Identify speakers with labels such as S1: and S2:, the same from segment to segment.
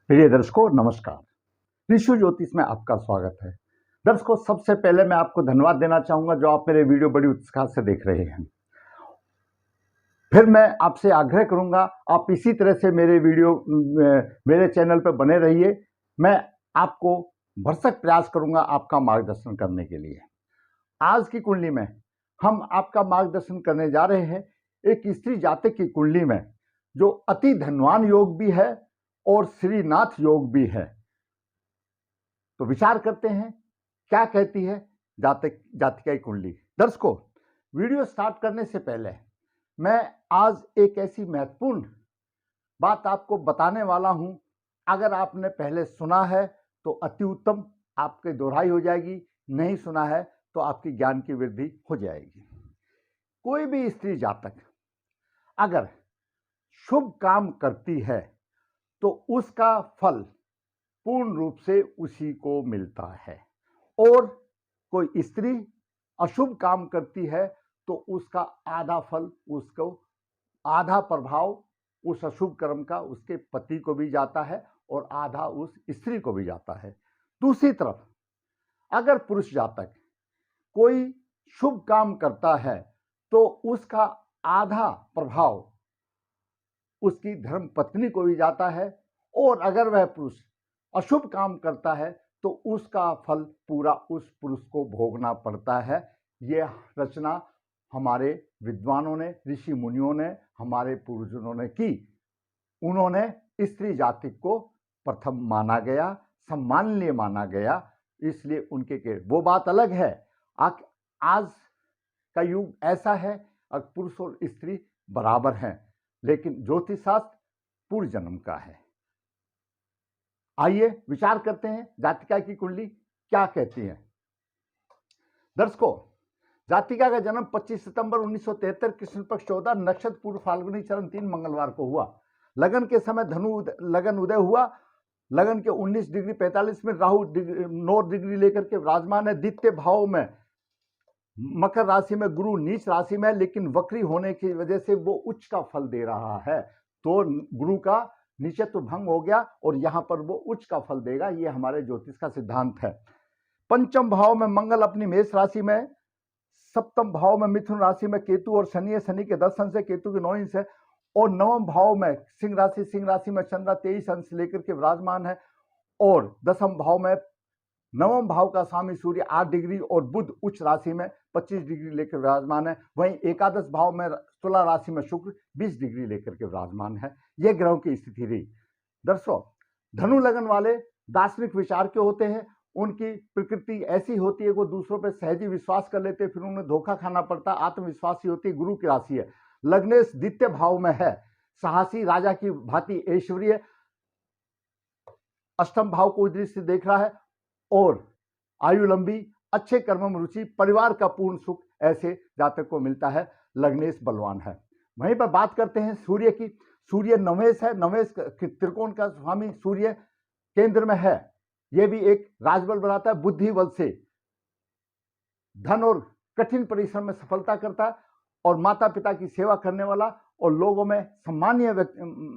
S1: प्रिय दर्शकों नमस्कार। ऋषि ज्योतिष में आपका स्वागत है। दर्शकों, सबसे पहले मैं आपको धन्यवाद देना चाहूंगा जो आप मेरे वीडियो बड़ी उत्साह से देख रहे हैं। फिर मैं आपसे आग्रह करूंगा आप इसी तरह से मेरे चैनल पर बने रहिए। मैं आपको भरसक प्रयास करूंगा आपका मार्गदर्शन करने के लिए। आज की कुंडली में हम आपका मार्गदर्शन करने जा रहे हैं एक स्त्री जातक की कुंडली में जो अति धनवान योग भी है और श्रीनाथ योग भी है। तो विचार करते हैं क्या कहती है जातिका की कुंडली। दर्शकों, वीडियो स्टार्ट करने से पहले मैं आज एक ऐसी महत्वपूर्ण बात आपको बताने वाला हूं। अगर आपने पहले सुना है तो अति उत्तम, आपकी दोहराई हो जाएगी। नहीं सुना है तो आपकी ज्ञान की वृद्धि हो जाएगी। कोई भी स्त्री जातक अगर शुभ काम करती है तो उसका फल पूर्ण रूप से उसी को मिलता है, और कोई स्त्री अशुभ काम करती है तो उसका आधा फल, उसको आधा प्रभाव उस अशुभ कर्म का उसके पति को भी जाता है और आधा उस स्त्री को भी जाता है। दूसरी तरफ अगर पुरुष जातक कोई शुभ काम करता है तो उसका आधा प्रभाव उसकी धर्म पत्नी को भी जाता है, और अगर वह पुरुष अशुभ काम करता है तो उसका फल पूरा उस पुरुष को भोगना पड़ता है। यह रचना हमारे विद्वानों ने, ऋषि मुनियों ने, हमारे पूर्वजों ने की। उन्होंने स्त्री जाति को प्रथम माना गया, सम्माननीय माना गया, इसलिए उनके के वो बात अलग है। आज का युग ऐसा है पुरुष और स्त्री बराबर हैं, लेकिन ज्योतिष शास्त्र पूर्व जन्म का है। आइए विचार करते हैं जातिका की कुंडली क्या कहती है। दर्शकों, जातिका का जन्म 25 सितंबर 1973 कृष्ण पक्ष 14 नक्षत्र पूर्व फाल्गुनी चरण 3 मंगलवार को हुआ। लगन के समय धनु लगन उदय हुआ। लगन के 19 डिग्री 45 में राहु 9 डिग्री लेकर के विराजमान है। द्वितीय भाव में मकर राशि में गुरु नीच राशि में, लेकिन वक्री होने की वजह से वो उच्च का फल दे रहा है, तो गुरु का नीचत्व भंग हो गया और यहां पर वो उच्च का फल देगा। ये हमारे ज्योतिष का सिद्धांत है। पंचम भाव में मंगल अपनी मेष राशि में, सप्तम भाव में मिथुन राशि में केतु और शनि है। शनि के 10 अंश है, केतु के 9 अंश है। और नवम भाव में सिंह राशि में चंद्र 23 अंश लेकर के विराजमान है। और दसम भाव में नवम भाव का स्वामी सूर्य 8 डिग्री और बुध उच्च राशि में 25 डिग्री लेकर विराजमान है। वहीं एकादश भाव में तुला राशि में शुक्र 20 डिग्री लेकर के विराजमान है। यह ग्रहों की स्थिति रही। दर्शकों, धनु लगन वाले दार्शनिक विचार के होते हैं। उनकी प्रकृति ऐसी होती है, वो दूसरों पर सहजी विश्वास कर लेते हैं, फिर उन्हें धोखा खाना पड़ता है। आत्मविश्वासी होती है। गुरु की राशि है। लग्नेश द्वितीय भाव में है, साहसी, राजा की भांति ऐश्वर्य, अष्टम भाव को दृष्टि देख रहा है, और आयु लंबी, अच्छे कर्म में रुचि, परिवार का पूर्ण सुख ऐसे जातक को मिलता है। लग्नेश बलवान है। वहीं पर बात करते हैं सूर्य की। सूर्य नवेश है। नवेश त्रिकोण का स्वामी सूर्य केंद्र में है। यह भी एक राजबल बनाता है। बुद्धि बल से धन और कठिन परिश्रम में सफलता करता है, और माता पिता की सेवा करने वाला और लोगों में सम्मानीय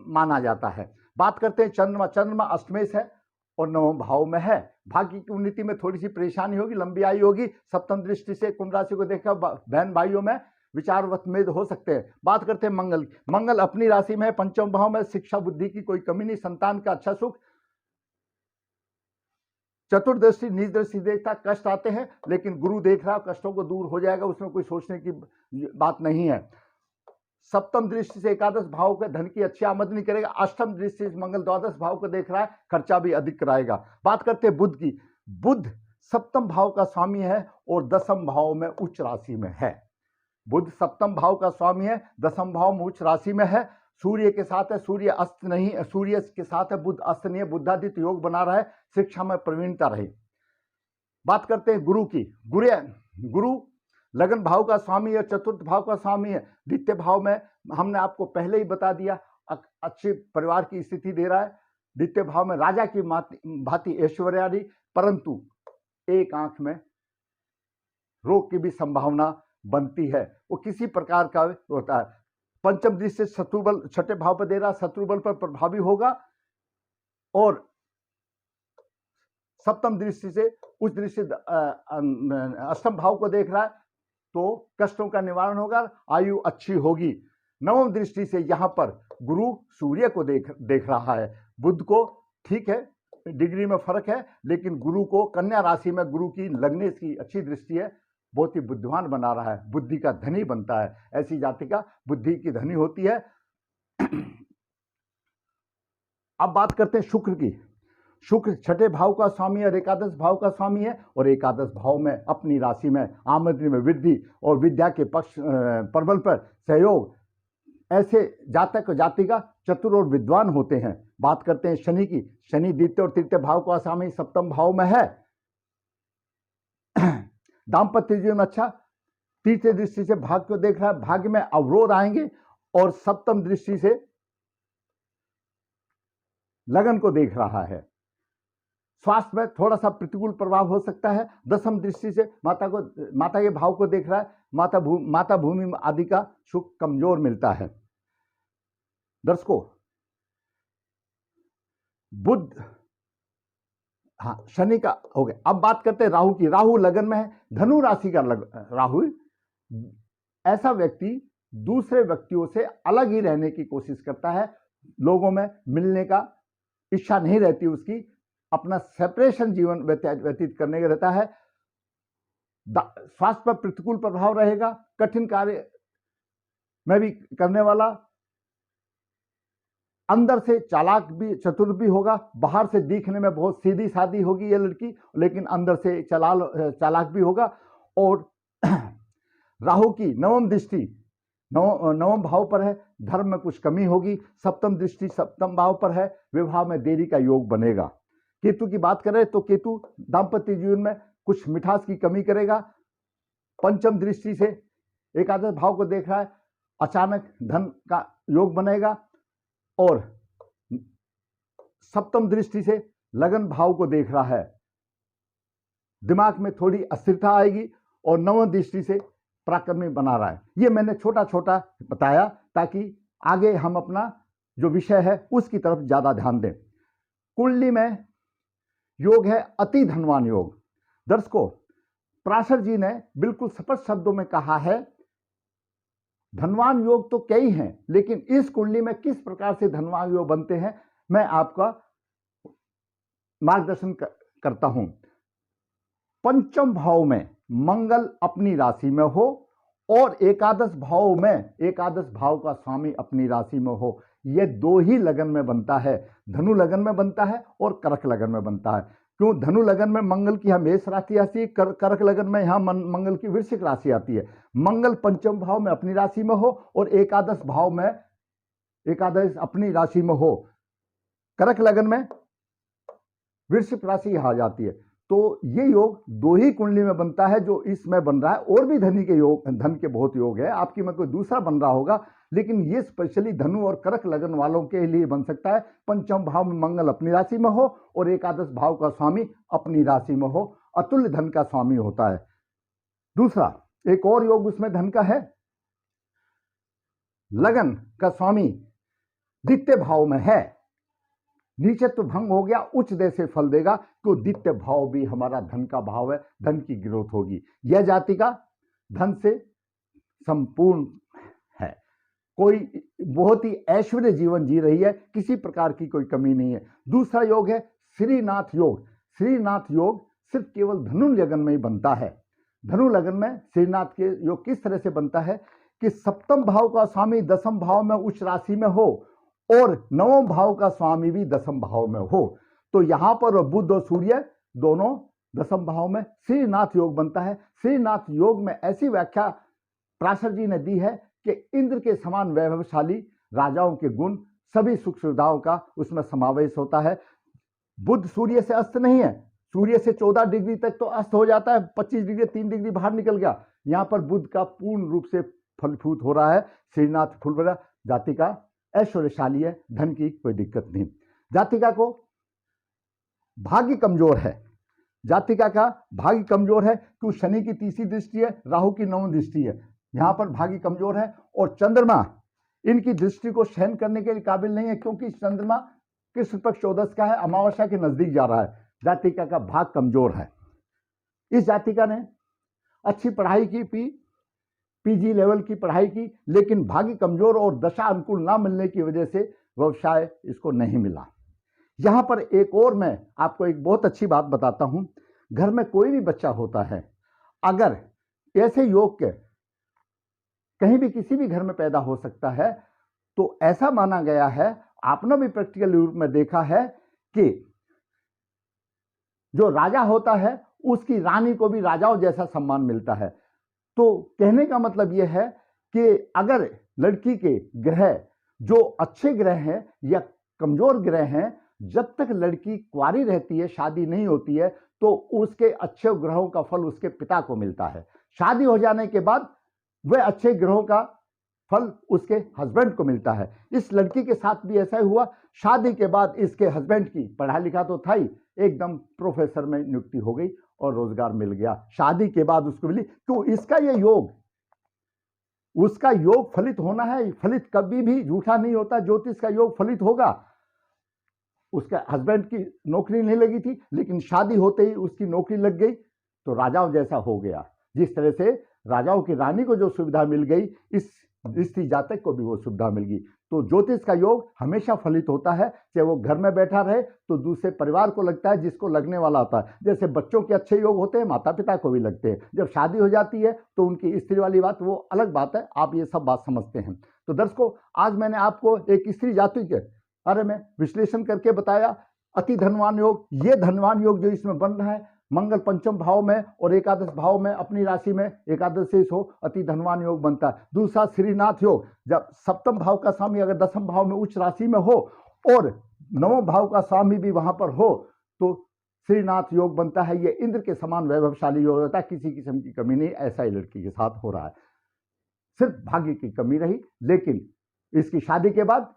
S1: माना जाता है। बात करते हैं चंद्रमा। चंद्रमा अष्टमेश है और नवम भाव में है। भाग्य की उन्नति में थोड़ी सी परेशानी होगी, लंबी आयु होगी। सप्तम दृष्टि से कुंभ राशि को देखकर बहन भाइयों में विचार मतभेद हो सकते हैं। बात करते हैं मंगल। मंगल अपनी राशि में है, पंचम भाव में। शिक्षा बुद्धि की कोई कमी नहीं, संतान का अच्छा सुख। चतुर्दृष्टि नीच दृष्टि देखता, कष्ट आते हैं, लेकिन गुरु देख रहा, कष्टों को दूर हो जाएगा, उसमें कोई सोचने की बात नहीं है। सप्तम दृष्टि से एकादश भाव के धन की अच्छी आमदनी करेगा। अष्टम दृष्टि से मंगल द्वादश भाव को देख रहा है, खर्चा भी अधिक कराएगा। बात करते हैं बुध की। बुध सप्तम भाव का स्वामी है और दसम भाव में उच्च राशि में है। बुध सप्तम भाव का स्वामी है, दसम भाव में उच्च राशि में है। सूर्य के साथ है, सूर्य अस्त नहीं है, सूर्य के साथ है, बुध अस्त नहीं है। बुधादित्य योग बना रहा है, शिक्षा में प्रवीणता रहे। बात करते हैं गुरु की। गुरु लगन भाव का स्वामी है, चतुर्थ भाव का स्वामी है। द्वितीय भाव में हमने आपको पहले ही बता दिया, अच्छे परिवार की स्थिति दे रहा है। द्वितीय भाव में राजा की भांति ऐश्वर्यादि, परंतु एक आंख में रोग की भी संभावना बनती है, वो किसी प्रकार का होता है। पंचम दृष्टि से शत्रु बल छठे भाव पर दे रहा, शत्रु बल पर प्रभावी होगा। और सप्तम दृष्टि से उस दृष्टि अष्टम भाव को देख रहा है तो कष्टों का निवारण होगा, आयु अच्छी होगी। नवम दृष्टि से यहां पर गुरु सूर्य को देख रहा है। बुध को ठीक है, डिग्री में फर्क है, लेकिन गुरु को कन्या राशि में गुरु की लगने की अच्छी दृष्टि है, बहुत ही बुद्धिमान बना रहा है, बुद्धि का धनी बनता है। ऐसी जाति का बुद्धि की धनी होती है। अब बात करते हैं शुक्र की। शुक्र छठे भाव का स्वामी और एकादश भाव का स्वामी है, और एकादश भाव में अपनी राशि में आमदनी में वृद्धि और विद्या के पक्ष प्रबल पर सहयोग, ऐसे जातक जाति का चतुर और विद्वान होते हैं। बात करते हैं शनि की। शनि द्वितीय और तृतीय भाव का स्वामी सप्तम भाव में है। दाम्पत्य जीवन अच्छा, तीसरी दृष्टि से भाग्य को देख रहा है, भाग्य में अवरोध आएंगे, और सप्तम दृष्टि से लगन को देख रहा है। स्वास्थ्य में थोड़ा सा प्रतिकूल प्रभाव हो सकता है। दसम दृष्टि से माता के भाव को देख रहा है, माता भूमि आदि का सुख कमजोर मिलता है। दर्शकों, बुध, हाँ शनि का हो गया। अब बात करते हैं राहु की। राहु लगन में है, धनु राशि का राहु। ऐसा व्यक्ति दूसरे व्यक्तियों से अलग ही रहने की कोशिश करता है, लोगों में मिलने का इच्छा नहीं रहती उसकी, अपना सेपरेशन जीवन व्यतीत करने का रहता है। स्वास्थ्य पर प्रतिकूल प्रभाव रहेगा, कठिन कार्य में भी करने वाला, अंदर से चालाक भी चतुर भी होगा। बाहर से दिखने में बहुत सीधी सादी होगी ये लड़की, लेकिन अंदर से चालाक भी होगा। और राहु की नवम दृष्टि नवम भाव पर है, धर्म में कुछ कमी होगी। सप्तम दृष्टि सप्तम भाव पर है, विवाह में देरी का योग बनेगा। केतु की बात करें तो केतु दाम्पत्य जीवन में कुछ मिठास की कमी करेगा। पंचम दृष्टि से एकादश भाव को देख रहा है, अचानक धन का योग बनेगा। और सप्तम दृष्टि से लगन भाव को देख रहा है, दिमाग में थोड़ी अस्थिरता आएगी। और नवम दृष्टि से पराक्रमी बना रहा है। ये मैंने छोटा छोटा बताया ताकि आगे हम अपना जो विषय है उसकी तरफ ज्यादा ध्यान दें। कुंडली में योग है अति धनवान योग। दर्शकों, पराशर जी ने बिल्कुल स्पष्ट शब्दों में कहा है, धनवान योग तो कई हैं, लेकिन इस कुंडली में किस प्रकार से धनवान योग बनते हैं मैं आपका मार्गदर्शन करता हूं। पंचम भाव में मंगल अपनी राशि में हो, और एकादश भाव में एकादश भाव का स्वामी अपनी राशि में हो। यह दो ही लगन में बनता है, धनु लगन में बनता है और कर्क लगन में बनता है। क्यों? धनु लगन में मंगल की यहाँ मेष राशि आती है, कर्क लगन में यहाँ मंगल की वृश्चिक राशि आती है। मंगल पंचम भाव में अपनी राशि में हो और एकादश भाव में एकादश अपनी राशि में हो, कर्क लगन में वृश्चिक राशि यहाँ आ जाती है। तो ये योग दो ही कुंडली में बनता है जो इसमें बन रहा है। और भी धन के बहुत योग है, आपकी में कोई दूसरा बन रहा होगा, लेकिन ये स्पेशली धनु और कर्क लगन वालों के लिए बन सकता है। पंचम भाव में मंगल अपनी राशि में हो और एकादश भाव का स्वामी अपनी राशि में हो, अतुल्य धन का स्वामी होता है। दूसरा एक और योग उसमें धन का है, लगन का स्वामी द्वितीय भाव में है, नीचे तो भंग हो गया, उच्च दे से फल देगा, तो द्वितीय भाव भी हमारा धन का भाव है, धन की ग्रोथ होगी। यह जाति का धन से संपूर्ण है, कोई बहुत ही ऐश्वर्य जीवन जी रही है, किसी प्रकार की कोई कमी नहीं है। दूसरा योग है श्रीनाथ योग। श्रीनाथ योग सिर्फ केवल धनु लगन में ही बनता है। धनु लगन में श्रीनाथ के योग किस तरह से बनता है कि सप्तम भाव का स्वामी दसम भाव में उच्च राशि में हो और नवम भाव का स्वामी भी दसम भाव में हो, तो यहां पर बुध और सूर्य दोनों दसम भाव में श्रीनाथ योग बनता है। श्रीनाथ योग में ऐसी व्याख्या पराशर जी ने दी है कि इंद्र के समान वैभवशाली राजाओं के गुण, सभी सुख सुविधाओं का उसमें समावेश होता है। बुध सूर्य से अस्त नहीं है, सूर्य से 14 डिग्री तक तो अस्त हो जाता है, 25 डिग्री 3 डिग्री बाहर निकल गया। यहां पर बुध का पूर्ण रूप से फलभूत हो रहा है। श्रीनाथ फुलबरा जाति का ऐश्वर्यशाली है, धन की कोई दिक्कत नहीं। जातिका को भाग्य कमजोर है, जातिका का भाग्य कमजोर है क्यों? शनि की तीसरी दृष्टि है, राहु की नवम दृष्टि है, यहां पर भाग्य कमजोर है। और चंद्रमा इनकी दृष्टि को सहन करने के लिए काबिल नहीं है, क्योंकि चंद्रमा कृष्ण पक्ष 14 का है, अमावस्या के नजदीक जा रहा है, जातिका का भाग कमजोर है। इस जातिका ने अच्छी पढ़ाई की, पीजी लेवल की पढ़ाई की, लेकिन भाग्य कमजोर और दशा अनुकूल ना मिलने की वजह से व्यवसाय इसको नहीं मिला। यहां पर एक और मैं आपको एक बहुत अच्छी बात बताता हूं। घर में कोई भी बच्चा होता है, अगर ऐसे योग के कहीं भी किसी भी घर में पैदा हो सकता है, तो ऐसा माना गया है, आपने भी प्रैक्टिकल रूप में देखा है कि जो राजा होता है उसकी रानी को भी राजाओं जैसा सम्मान मिलता है। तो कहने का मतलब यह है कि अगर लड़की के ग्रह जो अच्छे ग्रह हैं या कमजोर ग्रह हैं, जब तक लड़की कुंवारी रहती है, शादी नहीं होती है, तो उसके अच्छे ग्रहों का फल उसके पिता को मिलता है। शादी हो जाने के बाद वह अच्छे ग्रहों का फल उसके हस्बैंड को मिलता है। इस लड़की के साथ भी ऐसा ही हुआ। शादी के बाद इसके हस्बैंड की पढ़ा लिखा तो था ही, एकदम प्रोफेसर में नियुक्ति हो गई और रोजगार मिल गया। शादी के बाद उसको मिली। तो इसका ये योग, उसका योग फलित होना है। फलित कभी भी झूठा नहीं होता। ज्योतिष का योग फलित होगा। उसका हस्बैंड की नौकरी नहीं लगी थी, लेकिन शादी होते ही उसकी नौकरी लग गई, तो राजाओं जैसा हो गया। जिस तरह से राजाओं की रानी को जो सुविधा मिल गई, इस स्त्री जातक को भी वो सुविधा मिल गई। तो ज्योतिष का योग हमेशा फलित होता है। चाहे वो घर में बैठा रहे तो दूसरे परिवार को लगता है, जिसको लगने वाला होता है। जैसे बच्चों के अच्छे योग होते हैं, माता पिता को भी लगते हैं। जब शादी हो जाती है तो उनकी स्त्री वाली बात वो अलग बात है। आप ये सब बात समझते हैं। तो दर्शकों, आज मैंने आपको एक स्त्री जाति के बारे में विश्लेषण करके बताया। अति धनवान योग, ये धनवान योग जो इसमें बन रहा है, मंगल पंचम भाव में और एकादश भाव में अपनी राशि में एकादश शेष हो, अति धनवान योग बनता है। दूसरा श्रीनाथ योग, जब सप्तम भाव का स्वामी अगर दसम भाव में उच्च राशि में हो और नवम भाव का स्वामी भी वहां पर हो, तो श्रीनाथ योग बनता है। ये इंद्र के समान वैभवशाली योग होता है। किसी किस्म की कमी नहीं, ऐसा ही लड़की के साथ हो रहा है। सिर्फ भाग्य की कमी रही, लेकिन इसकी शादी के बाद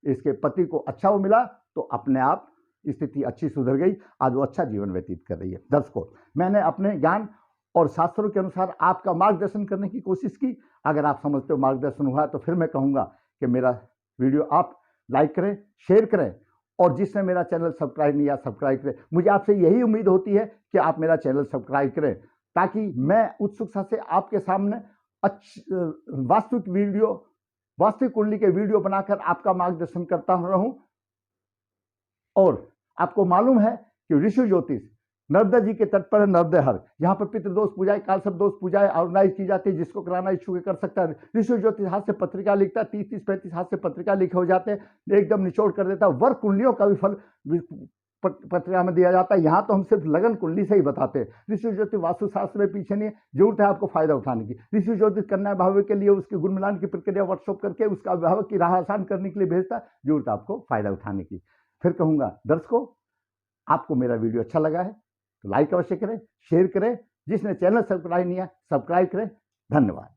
S1: इसके पति को अच्छा वो मिला, तो अपने आप स्थिति अच्छी सुधर गई। आज वो अच्छा जीवन व्यतीत कर रही है। दर्शकों, मैंने अपने ज्ञान और शास्त्रों के अनुसार आपका मार्गदर्शन करने की कोशिश की। अगर आप समझते हो मार्गदर्शन हुआ, तो फिर मैं कहूंगा कि मेरा वीडियो आप लाइक करें, शेयर करें, और जिसने मेरा चैनल सब्सक्राइब नहीं किया, सब्सक्राइब करें। मुझे आपसे यही उम्मीद होती है कि आप मेरा चैनल सब्सक्राइब करें, ताकि मैं उत्सुकता से आपके सामने वास्तविक वीडियो, वास्तविक कुंडली के वीडियो बनाकर आपका मार्गदर्शन करता रहूं। और आपको मालूम है कि ऋषि ज्योतिष नर्मदा जी के तट पर है, नर्मदेहर। यहाँ पर पितृदोष पूजाएं, कालसर्प दोष पूजाएं ऑर्गेनाइज की जाती है। जिसको कराना इच्छुक कर सकता है। ऋषि ज्योतिष हाथ से पत्रिका लिखता है, 30-35 हाथ से पत्रिका लिखे हो जाते हैं, एकदम निचोड़ कर देता है। वर्ग कुंडलियों का भी फल पत्रिका में दिया जाता है। यहाँ तो हम सिर्फ लगन कुंडली से ही बताते हैं। ऋषि ज्योतिष वास्तुशास्त्र में पीछे नहीं है। जरूरत है आपको फायदा उठाने की। ऋषि ज्योतिष कन्या भाव के लिए उसके गुण मिलान की प्रक्रिया वर्कशॉप करके उसका विवाह की राह आसान करने के लिए भेजता है। जरूरत है आपको फायदा उठाने की। फिर कहूंगा, दर्शकों, आपको मेरा वीडियो अच्छा लगा है तो लाइक अवश्य करें, शेयर करें। जिसने चैनल सब्सक्राइब नहीं किया, सब्सक्राइब करें। धन्यवाद।